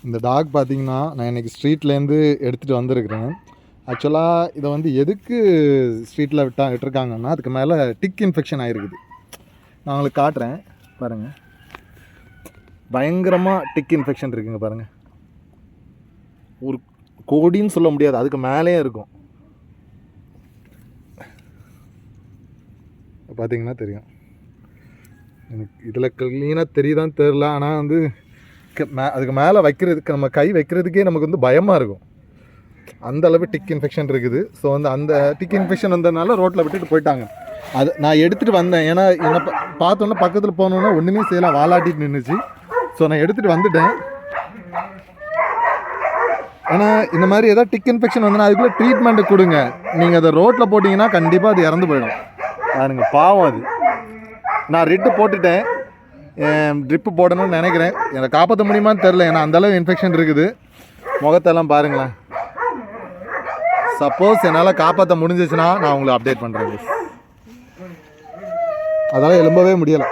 இந்த டாக் பார்த்தீங்கன்னா நான் இன்றைக்கி ஸ்ட்ரீட்லேருந்து எடுத்துகிட்டு வந்திருக்கிறேன். ஆக்சுவலாக இதை வந்து எதுக்கு ஸ்ட்ரீட்டில் விட்டுருக்காங்கன்னா அதுக்கு மேலே டிக் இன்ஃபெக்ஷன் ஆகிருக்குது. நான் உங்களுக்கு காட்டுறேன் பாருங்கள். பயங்கரமாக டிக் இன்ஃபெக்ஷன் இருக்குங்க பாருங்கள். ஒரு கோடின்னு சொல்ல முடியாது, அதுக்கு மேலே இருக்கும். பார்த்தீங்கன்னா தெரியும். எனக்கு இதில் க்ளீனாக தெரியுதான்னு தெரில. ஆனால் வந்து அதுக்கு மேலே வைக்கிறதுக்கு நம்ம கை வைக்கிறதுக்கே நமக்கு வந்து பயமாக இருக்கும். அந்த அளவு டிக் இன்ஃபெக்ஷன் இருக்குது. ஸோ வந்து அந்த டிக் இன்ஃபெக்ஷன் வந்ததுனால ரோட்டில் விட்டுட்டு போயிட்டாங்க. அது நான் எடுத்துகிட்டு வந்தேன். ஏன்னா என்னை பார்த்தோன்னே பக்கத்தில் போனோன்னா ஒன்றுமே செய்யலாம், வாலாட்டிட்டு நின்றுச்சு. ஸோ நான் எடுத்துகிட்டு வந்துட்டேன். ஆனால் இந்த மாதிரி ஏதாவது டிக் இன்ஃபெக்ஷன் வந்ததுன்னா அதுக்குள்ளே ட்ரீட்மெண்ட்டு கொடுங்க. நீங்கள் அதை ரோட்டில் போட்டிங்கன்னா கண்டிப்பாக அது இறந்து போயிடும். பாருங்க, பாவம் அது. நான் ரெட்டு போட்டுட்டேன், ட்ரிப்பு போடணும்னு நினைக்கிறேன். என்னை காப்பாற்ற முடியுமான்னு தெரில, ஏன்னா அந்தளவு இன்ஃபெக்ஷன் இருக்குது. முகத்தெல்லாம் பாருங்களேன். சப்போஸ் என்னால் காப்பாற்ற முடிஞ்சிச்சுன்னா நான் உங்களை அப்டேட் பண்ணுறேன். அதெல்லாம் எழும்பவே முடியலை.